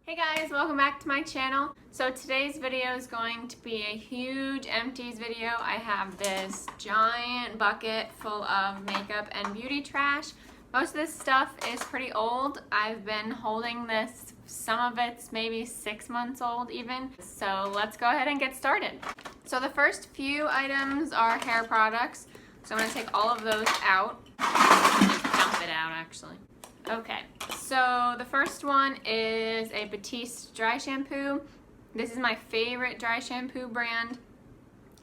Hey guys, welcome back to my channel. So today's video is going to be a huge empties video. I have this giant bucket full of makeup and beauty trash. Most of this stuff is pretty old. I've been holding this, some of it's maybe 6 months old even. So let's go ahead and get started. So the first few items are hair products. So I'm gonna take all of those out. Dump it out actually. Okay, so the first one is a Batiste Dry Shampoo. This is my favorite dry shampoo brand.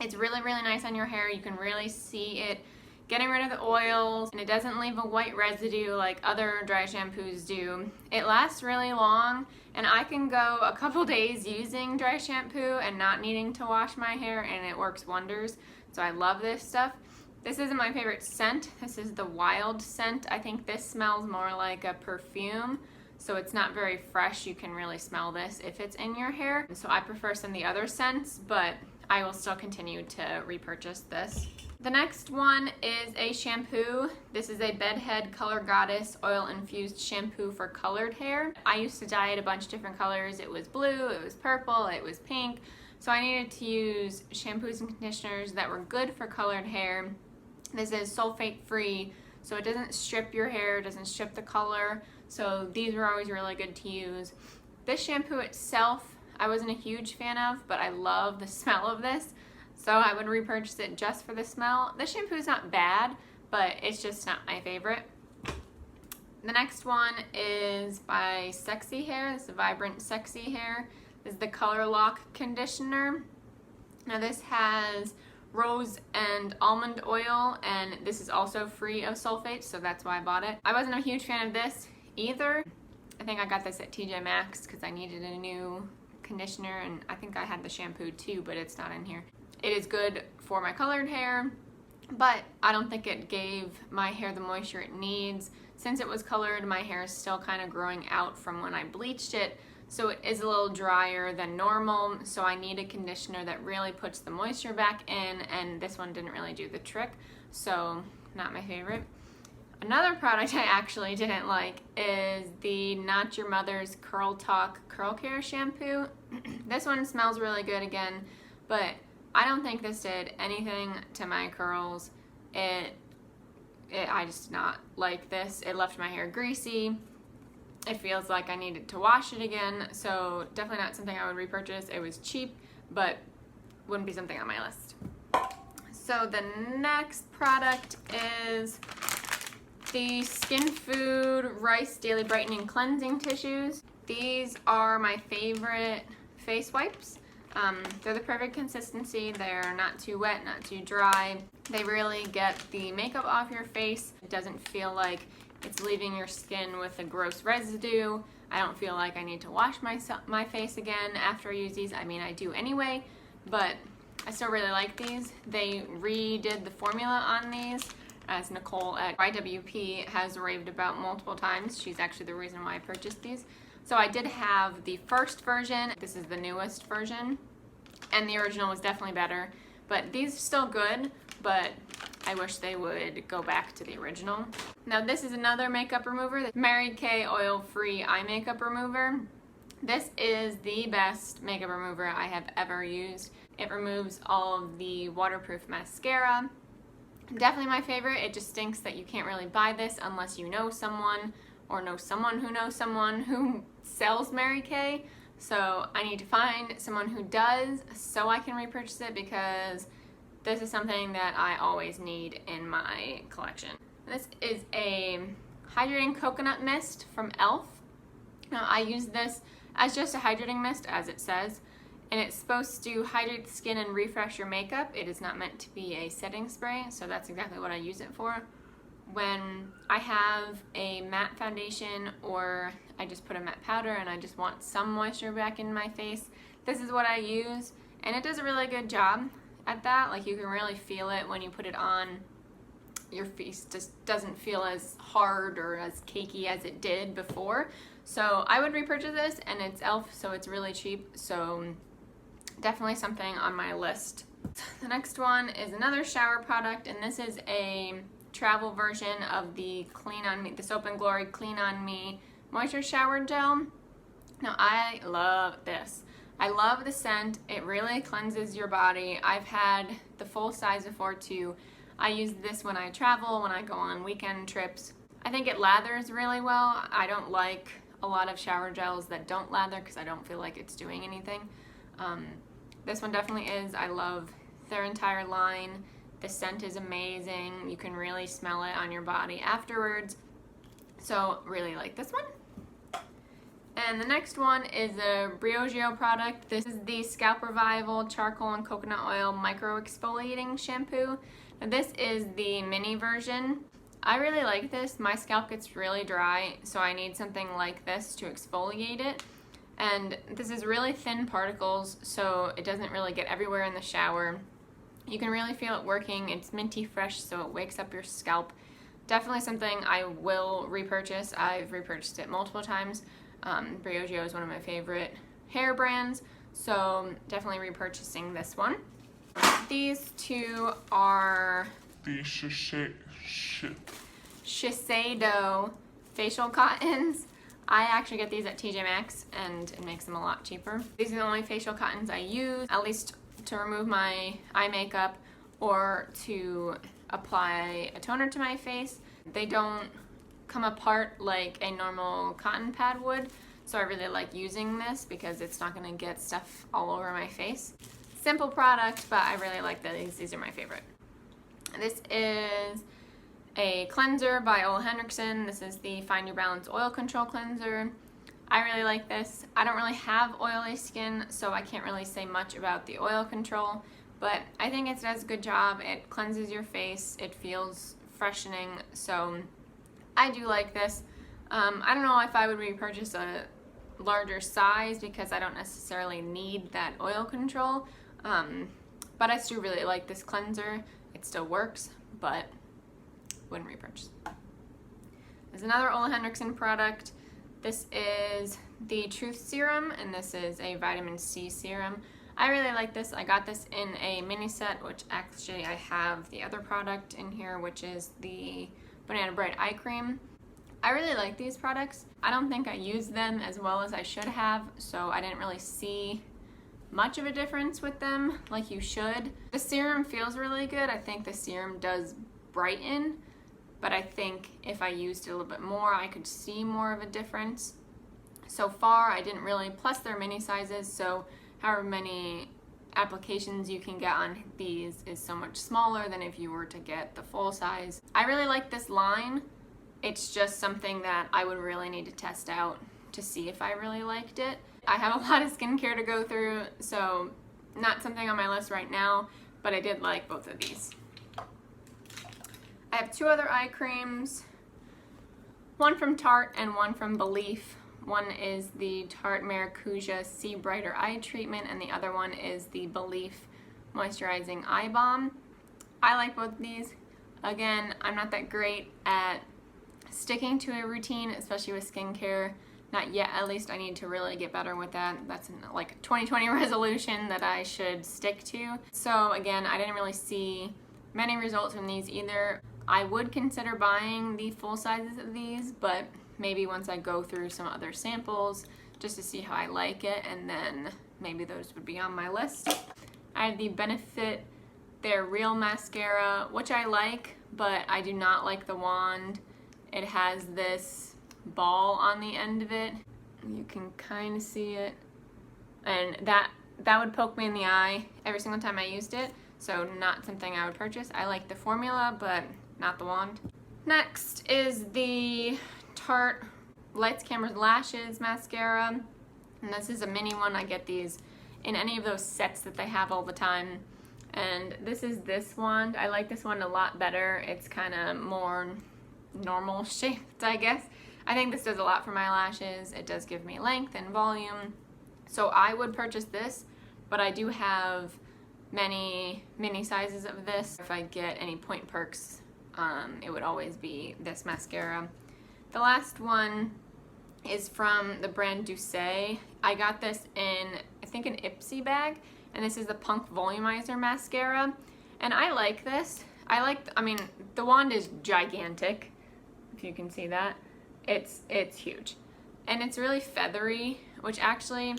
It's really, really nice on your hair. You can really see it getting rid of the oils, and it doesn't leave a white residue like other dry shampoos do. It lasts really long, and I can go a couple days using dry shampoo and not needing to wash my hair, and it works wonders. So I love this stuff. This isn't my favorite scent. This is the Wild scent. I think this smells more like a perfume, so it's not very fresh. You can really smell this if it's in your hair. So I prefer some of the other scents, but I will still continue to repurchase this. The next one is a shampoo. This is a Bedhead Color Goddess Oil Infused Shampoo for colored hair. I used to dye it a bunch of different colors. It was blue, it was purple, it was pink. So I needed to use shampoos and conditioners that were good for colored hair. This is sulfate free, so it doesn't strip your hair, doesn't strip the color. So these were always really good to use. This shampoo itself, I wasn't a huge fan of, but I love the smell of this. So I would repurchase it just for the smell. This shampoo is not bad, but it's just not my favorite. The next one is by Sexy Hair. This is Vibrant Sexy Hair. This is the Color Lock Conditioner. Now this has rose and almond oil, and this is also free of sulfate, so that's why I bought it. I wasn't a huge fan of this either. I think I got this at TJ Maxx because I needed a new conditioner, and I think I had the shampoo too, but it's not in here. It is good for my colored hair, but I don't think it gave my hair the moisture it needs. Since it was colored, my hair is still kind of growing out from when I bleached it, so it is a little drier than normal, so I need a conditioner that really puts the moisture back in, and this one didn't really do the trick, so not my favorite. Another product I actually didn't like is the Not Your Mother's Curl Talk Curl Care Shampoo. This one smells really good again, but I don't think this did anything to my curls. I just did not like this. It left my hair greasy. It feels like I needed to wash it again, so definitely not something I would repurchase. It was cheap, but wouldn't be something on my list. So the next product is the Skinfood Rice Daily Brightening Cleansing Tissues. These are my favorite face wipes. They're the perfect consistency. They're not too wet, not too dry. They really get the makeup off your face. It doesn't feel like it's leaving your skin with a gross residue. I don't feel like I need to wash my face again after I use these. I mean, I do anyway, but I still really like these. They redid the formula on these, as Nicole at IWP has raved about multiple times. She's actually the reason why I purchased these. So I did have the first version. This is the newest version, and the original was definitely better, but these are still good, but I wish they would go back to the original. Now this is another makeup remover, the Mary Kay Oil-Free Eye Makeup Remover. This is the best makeup remover I have ever used. It removes all of the waterproof mascara. Definitely my favorite. It just stinks that you can't really buy this unless you know someone, or know someone who sells Mary Kay. So I need to find someone who does so I can repurchase it, because this is something that I always need in my collection. This is a Hydrating Coconut Mist from e.l.f. Now I use this as just a hydrating mist, as it says, and it's supposed to hydrate the skin and refresh your makeup. It is not meant to be a setting spray, so that's exactly what I use it for. When I have a matte foundation, or I just put a matte powder and I just want some moisture back in my face, this is what I use, and it does a really good job at that. Like, you can really feel it when you put it on. Your face just doesn't feel as hard or as cakey as it did before. So I would repurchase this, and it's e.l.f., so it's really cheap, so definitely something on my list. The next one is another shower product, and this is a travel version of the Clean On Me, the Soap and Glory Clean On Me Moisture Shower Gel. Now I love this. I love the scent. It really cleanses your body. I've had the full size before too. I use this when I travel, when I go on weekend trips. I think it lathers really well. I don't like a lot of shower gels that don't lather because I don't feel like it's doing anything. This one definitely is. I love their entire line. The scent is amazing. You can really smell it on your body afterwards. So really like this one. And the next one is a Briogeo product. This is the Scalp Revival Charcoal and Coconut Oil Micro Exfoliating Shampoo. Now this is the mini version. I really like this. My scalp gets really dry, so I need something like this to exfoliate it. And this is really thin particles, so it doesn't really get everywhere in the shower. You can really feel it working. It's minty fresh, so it wakes up your scalp. Definitely something I will repurchase. I've repurchased it multiple times. Briogeo is one of my favorite hair brands, so definitely repurchasing this one. These two are the Sheseido facial cottons. I actually get these at TJ Maxx and it makes them a lot cheaper. These are the only facial cottons I use, at least to remove my eye makeup or to apply a toner to my face. They don't come apart like a normal cotton pad would, so I really like using this because it's not going to get stuff all over my face. Simple product, but I really like these. These are my favorite. This is a cleanser by Henriksen. This is the Find Your Balance Oil Control Cleanser. I really like this. I don't really have oily skin, so I can't really say much about the oil control, but I think it does a good job. It cleanses your face. It feels freshening, so I do like this. I don't know if I would repurchase a larger size because I don't necessarily need that oil control, but I still really like this cleanser. It still works, but wouldn't repurchase. There's another Ole Henriksen product. This is the Truth Serum, and this is a vitamin C serum. I really like this. I got this in a mini set, which actually I have the other product in here, which is the Banana Bright Eye Cream. I really like these products. I don't think I used them as well as I should have, so I didn't really see much of a difference with them like you should. The serum feels really good. I think the serum does brighten, but I think if I used it a little bit more, I could see more of a difference. So far, I didn't really, plus they're mini sizes, so however many applications you can get on these is so much smaller than if you were to get the full size. I really like this line. It's just something that I would really need to test out to see if I really liked it. I have a lot of skincare to go through, so not something on my list right now, but I did like both of these. I have two other eye creams, one from Tarte and one from Belief. One is the Tarte Maracuja See Brighter Eye Treatment, and the other one is the Belief Moisturizing Eye Balm. I like both of these. Again, I'm not that great at sticking to a routine, especially with skincare. Not yet, at least. I need to really get better with that. That's like a 2020 resolution that I should stick to. So again, I didn't really see many results from these either. I would consider buying the full sizes of these, but maybe once I go through some other samples just to see how I like it, and then maybe those would be on my list. I have the Benefit Their Real Mascara, which I like, but I do not like the wand. It has this ball on the end of it. You can kind of see it, and that would poke me in the eye every single time I used it, so not something I would purchase. I like the formula, but not the wand. Next is the Tarte Lights, Cameras, Lashes mascara, and this is a mini one. I get these in any of those sets that they have all the time, and this is this wand. I like this one a lot better. It's kind of more normal shaped, I guess. I think this does a lot for my lashes. It does give me length and volume, so I would purchase this, but I do have many mini sizes of this. If I get any point perks, it would always be this mascara. The last one is from the brand Douce. I got this in, I think, an Ipsy bag, and this is the Punk Volumizer mascara, and I like this. I mean, the wand is gigantic, if you can see that. It's huge, and it's really feathery, which actually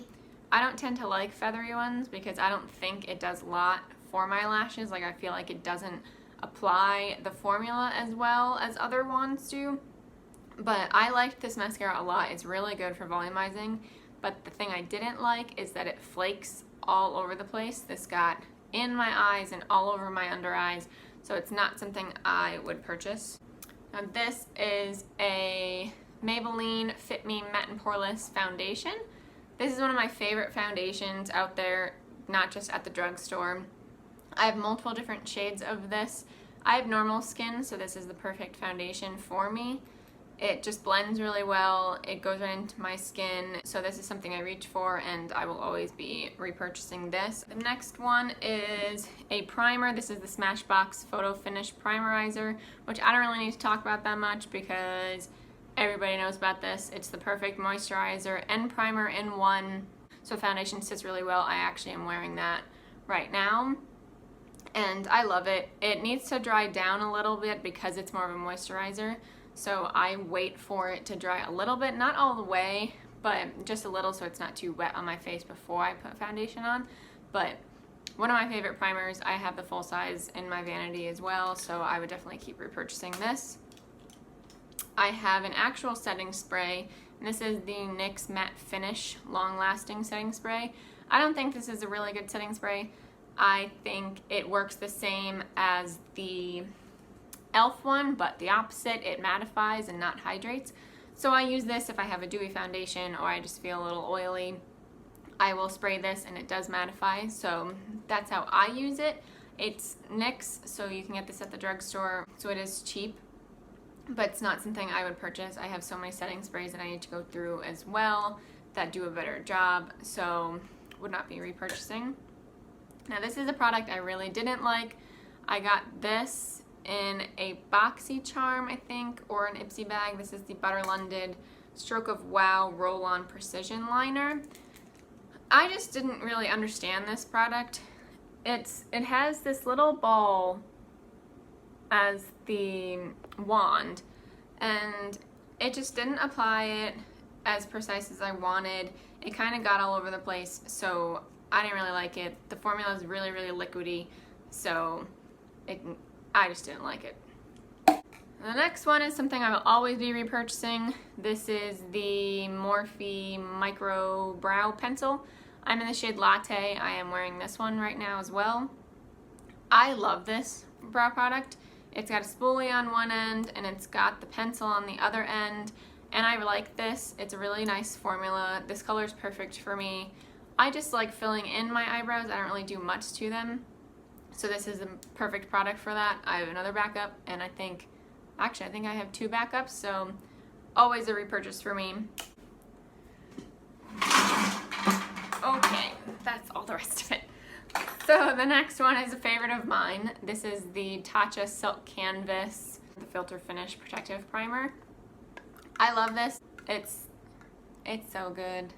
I don't tend to like feathery ones because I don't think it does a lot for my lashes. Like I feel like it doesn't apply the formula as well as other ones do. But I liked this mascara a lot. It's really good for volumizing. But the thing I didn't like is that it flakes all over the place. This got in my eyes and all over my under eyes. So it's not something I would purchase. Now this is a Maybelline Fit Me Matte and Poreless Foundation. This is one of my favorite foundations out there, not just at the drugstore. I have multiple different shades of this. I have normal skin, so this is the perfect foundation for me. It just blends really well. It goes right into my skin, so this is something I reach for, and I will always be repurchasing this. The next one is a primer. This is the Smashbox Photo Finish Primerizer, which I don't really need to talk about that much because everybody knows about this. It's the perfect moisturizer and primer in one, so foundation sits really well. I actually am wearing that right now, and I love it. It needs to dry down a little bit because it's more of a moisturizer. So I wait for it to dry a little bit, not all the way, but just a little so it's not too wet on my face before I put foundation on. But one of my favorite primers, I have the full size in my vanity as well, so I would definitely keep repurchasing this. I have an actual setting spray, and this is the NYX Matte Finish Long Lasting Setting Spray. I don't think this is a really good setting spray. I think it works the same as the e.l.f. one, but the opposite. It mattifies and not hydrates. So I use this if I have a dewy foundation or I just feel a little oily. I will spray this and it does mattify, so that's how I use it. It's NYX, so you can get this at the drugstore, so it is cheap, but it's not something I would purchase. I have so many setting sprays that I need to go through as well that do a better job, so would not be repurchasing. Now this is a product I really didn't like. I got this in a BoxyCharm, I think, or an Ipsy bag. This is the Butter London Stroke of Wow Roll-On Precision Liner. I just didn't really understand this product. It has this little ball as the wand, and it just didn't apply it as precise as I wanted. It kind of got all over the place, so I didn't really like it. The formula is really, really liquidy, so I just didn't like it. The next one is something I will always be repurchasing. This is the Morphe Micro Brow Pencil. I'm in the shade Latte. I am wearing this one right now as well. I love this brow product. It's got a spoolie on one end and it's got the pencil on the other end, and I like this. It's a really nice formula. This color is perfect for me. I just like filling in my eyebrows. I don't really do much to them. So this is a perfect product for that. I have another backup, and I think I have two backups, so always a repurchase for me. Okay, that's all the rest of it. So the next one is a favorite of mine. This is the Tatcha Silk Canvas, the Filter Finish Protective Primer. I love this. It's so good.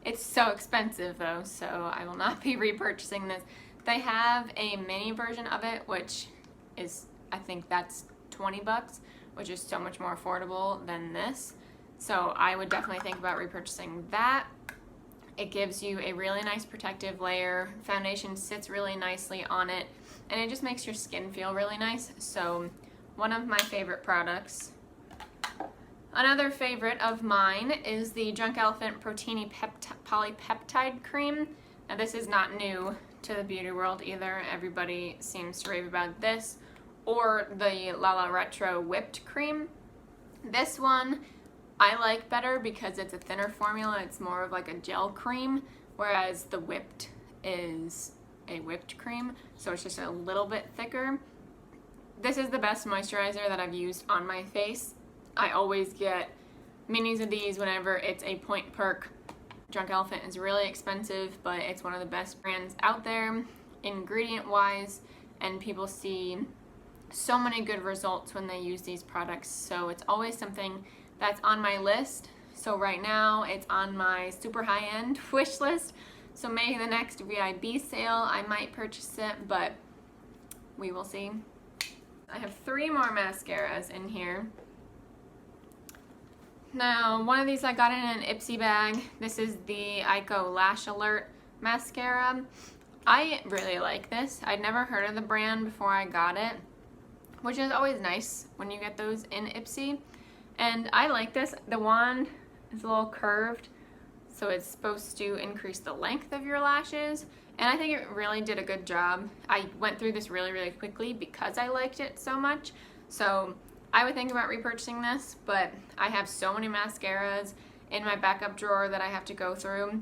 It's so expensive though, so I will not be repurchasing this. They have a mini version of it, which is, I think that's 20 bucks, which is so much more affordable than this. So I would definitely think about repurchasing that. It gives you a really nice protective layer. Foundation sits really nicely on it, and it just makes your skin feel really nice. So one of my favorite products. Another favorite of mine is the Drunk Elephant Protini Polypeptide Cream. Now this is not new to the beauty world either. Everybody seems to rave about this, or the Lala Retro Whipped Cream. This one I like better because it's a thinner formula. It's more of like a gel cream, whereas the Whipped is a whipped cream, so it's just a little bit thicker. This is the best moisturizer that I've used on my face. I always get minis of these whenever it's a point perk. Drunk Elephant is really expensive, but it's one of the best brands out there ingredient wise, and people see so many good results when they use these products, so it's always something that's on my list. So right now it's on my super high-end wish list, so maybe the next VIB sale I might purchase it, but we will see. I have 3 more mascaras in here. Now, one of these I got in an Ipsy bag. This is the Ico Lash Alert mascara. I really like this. I'd never heard of the brand before I got it, which is always nice when you get those in Ipsy. And I like this. The wand is a little curved, so it's supposed to increase the length of your lashes. And I think it really did a good job. I went through this really, really quickly because I liked it so much. So I would think about repurchasing this, but I have so many mascaras in my backup drawer that I have to go through.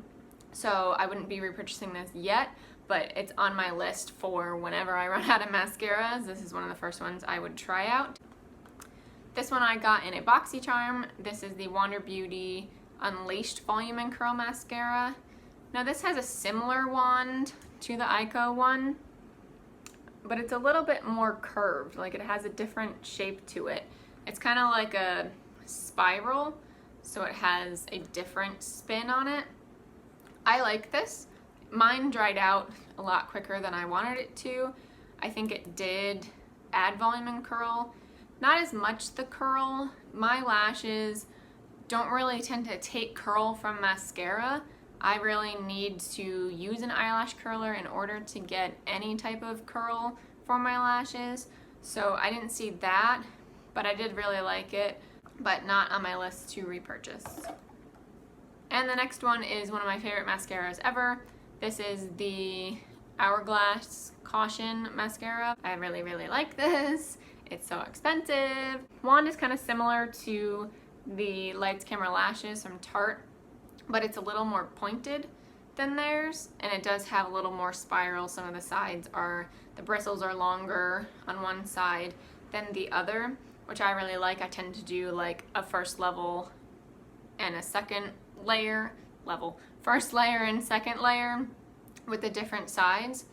So I wouldn't be repurchasing this yet, but it's on my list for whenever I run out of mascaras. This is one of the first ones I would try out. This one I got in a BoxyCharm. This is the Wander Beauty Unleashed Volume and Curl Mascara. Now this has a similar wand to the Ico one, but it's a little bit more curved. Like, it has a different shape to it. It's kind of like a spiral, so it has a different spin on it. I like this. Mine dried out a lot quicker than I wanted it to. I think it did add volume and curl. Not as much the curl. My lashes don't really tend to take curl from mascara. I really need to use an eyelash curler in order to get any type of curl for my lashes. So I didn't see that, but I did really like it, but not on my list to repurchase. And the next one is one of my favorite mascaras ever. This is the Hourglass Caution Mascara. I really, really like this. It's so expensive. Wand is kind of similar to the Lights Camera Lashes from Tarte, but it's a little more pointed than theirs, and it does have a little more spiral. Some of the sides are, the bristles are longer on one side than the other, which I really like. I tend to do like a first level and a second layer, first layer and second layer with the different sides.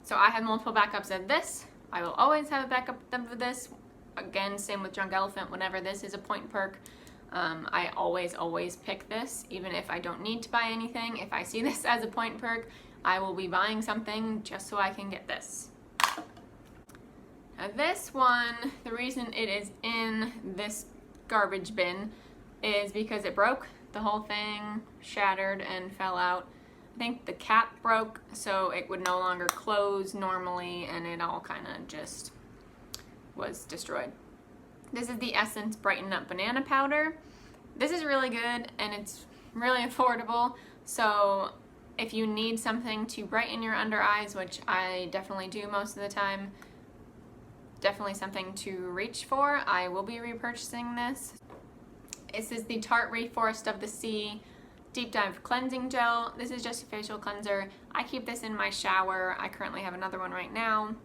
So I have multiple backups of this. I will always have a backup of this. Again, same with Drunk Elephant. Whenever this is a point perk, I always pick this, even if I don't need to buy anything. If I see this as a point perk, I will be buying something just so I can get this. Now this one, the reason it is in this garbage bin is because it broke. The whole thing shattered and fell out. I think the cap broke, so it would no longer close normally, and it all kind of just was destroyed. This is the Essence Brighten Up Banana Powder. This is really good, and it's really affordable, so if you need something to brighten your under eyes, which I definitely do most of the time, definitely something to reach for. I will be repurchasing this. This is the Tarte Reforest of the Sea Deep Dive Cleansing Gel. This is just a facial cleanser. I keep this in my shower. I currently have another one right now.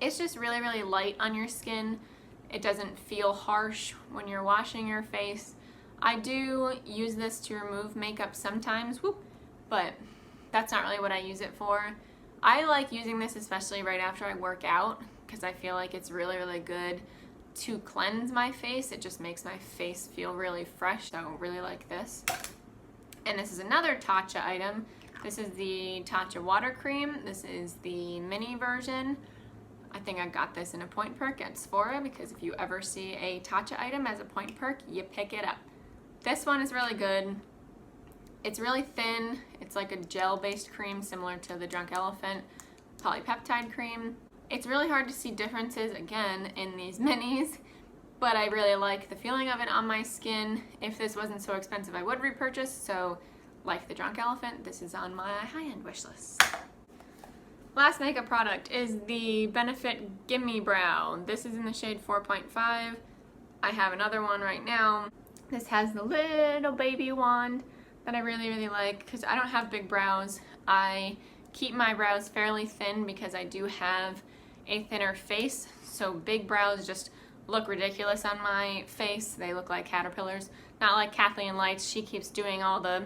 It's just really, really light on your skin. It doesn't feel harsh when you're washing your face. I do use this to remove makeup sometimes, but that's not really what I use it for. I like using this especially right after I work out because I feel like it's really, really good to cleanse my face. It just makes my face feel really fresh, so I really like this. And this is another Tatcha item. This is the Tatcha Water Cream. This is the mini version. I think I got this in a point perk at Sephora because if you ever see a Tatcha item as a point perk, you pick it up. This one is really good. It's really thin. It's like a gel-based cream similar to the Drunk Elephant polypeptide cream. It's really hard to see differences, again, in these minis, but I really like the feeling of it on my skin. If this wasn't so expensive, I would repurchase, so like the Drunk Elephant, this is on my high-end wish list. Last makeup product is the Benefit Gimme Brow. This is in the shade 4.5. I have another one right now. This has the little baby wand that I really, really like because I don't have big brows. I keep my brows fairly thin because I do have a thinner face, so big brows just look ridiculous on my face. They look like caterpillars. Not like Kathleen Lights. She keeps doing all the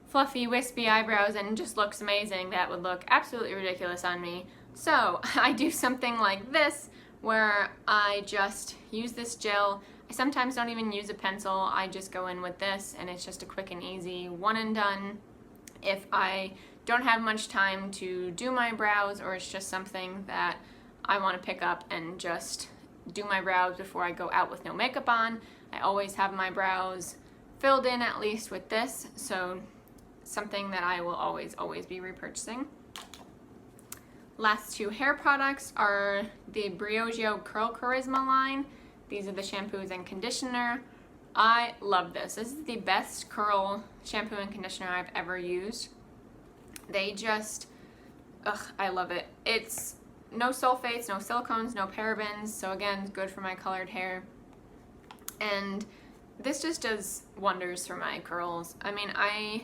fluffy, wispy eyebrows and just looks amazing. That would look absolutely ridiculous on me. So I do something like this where I just use this gel. I sometimes don't even use a pencil. I just go in with this and it's just a quick and easy one and done. If I don't have much time to do my brows or it's just something that I want to pick up and just do my brows before I go out with no makeup on, I always have my brows filled in at least with this, so something that I will always be repurchasing. Last two hair products are the Briogeo Curl Charisma line. These are the shampoos and conditioner. I love this. This is the best curl shampoo and conditioner I've ever used. They just, I love it. It's no sulfates, no silicones, no parabens, so again, good for my colored hair. And this just does wonders for my curls. I mean, I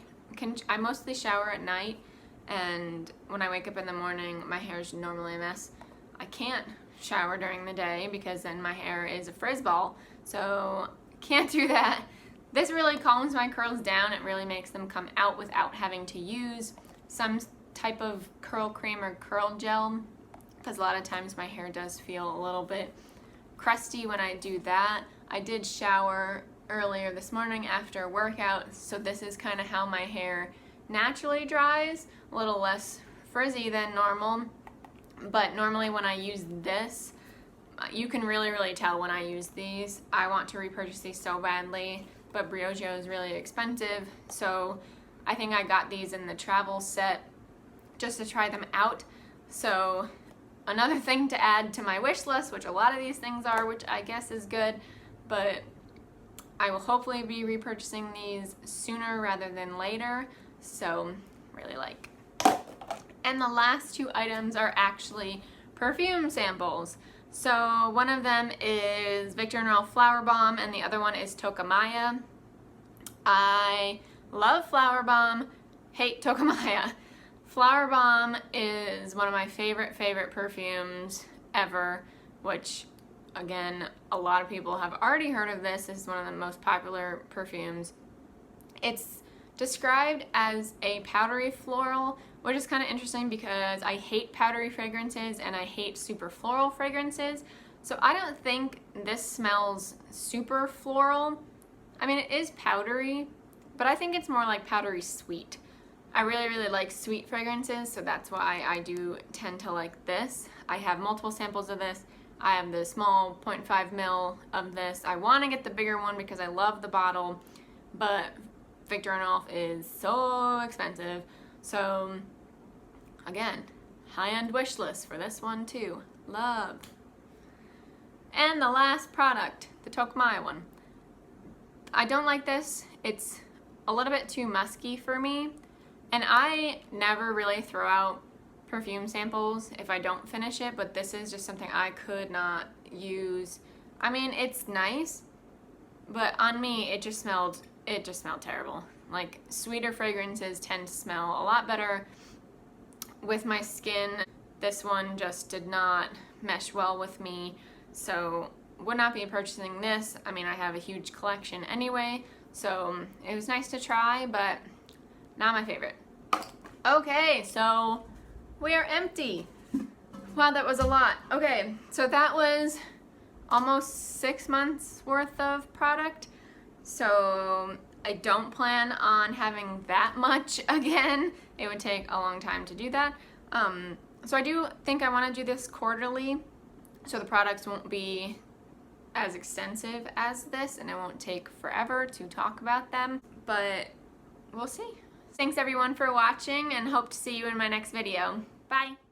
mostly shower at night, and when I wake up in the morning, my hair is normally a mess. I can't shower during the day because then my hair is a frizz ball, so can't do that. This really calms my curls down. It really makes them come out without having to use some type of curl cream or curl gel, because a lot of times my hair does feel a little bit crusty when I do that. I did shower earlier this morning after a workout, so this is kind of how my hair naturally dries, a little less frizzy than normal. But normally when I use this, you can really tell when I use these. I want to repurchase these so badly, but Briogeo is really expensive, so I think I got these in the travel set just to try them out. So another thing to add to my wish list, which a lot of these things are, which I guess is good, but I will hopefully be repurchasing these sooner rather than later, so really like. And the last two items are actually perfume samples. So one of them is Victor & Rolf Flower Bomb, and the other one is Tokamaya. I love Flower Bomb, hate Tokamaya. Flower Bomb is one of my favorite perfumes ever, which again, a lot of people have already heard of this. This is one of the most popular perfumes. It's described as a powdery floral, which is kind of interesting because I hate powdery fragrances and I hate super floral fragrances. So I don't think this smells super floral. I mean, it is powdery, but I think it's more like powdery sweet. I really like sweet fragrances, so that's why I do tend to like this. I have multiple samples of this. I have the small 0.5 ml of this. I want to get the bigger one because I love the bottle, but Victor & Rolf is so expensive. So again, high-end wish list for this one too. Love. And the last product, the Tokamaya one. I don't like this. It's a little bit too musky for me, and I never really throw out perfume samples if I don't finish it, but this is just something I could not use. I mean, it's nice, but on me it just smelled terrible. Like, sweeter fragrances tend to smell a lot better with my skin. This one just did not mesh well with me, so would not be purchasing this. I mean, I have a huge collection anyway, so it was nice to try, but not my favorite. Okay, so we are empty. Wow, that was a lot. Okay, so that was almost 6 months worth of product. So I don't plan on having that much again. It would take a long time to do that. So I do think I want to do this quarterly, so the products won't be as extensive as this and it won't take forever to talk about them, but we'll see. Thanks everyone for watching, and hope to see you in my next video. Bye!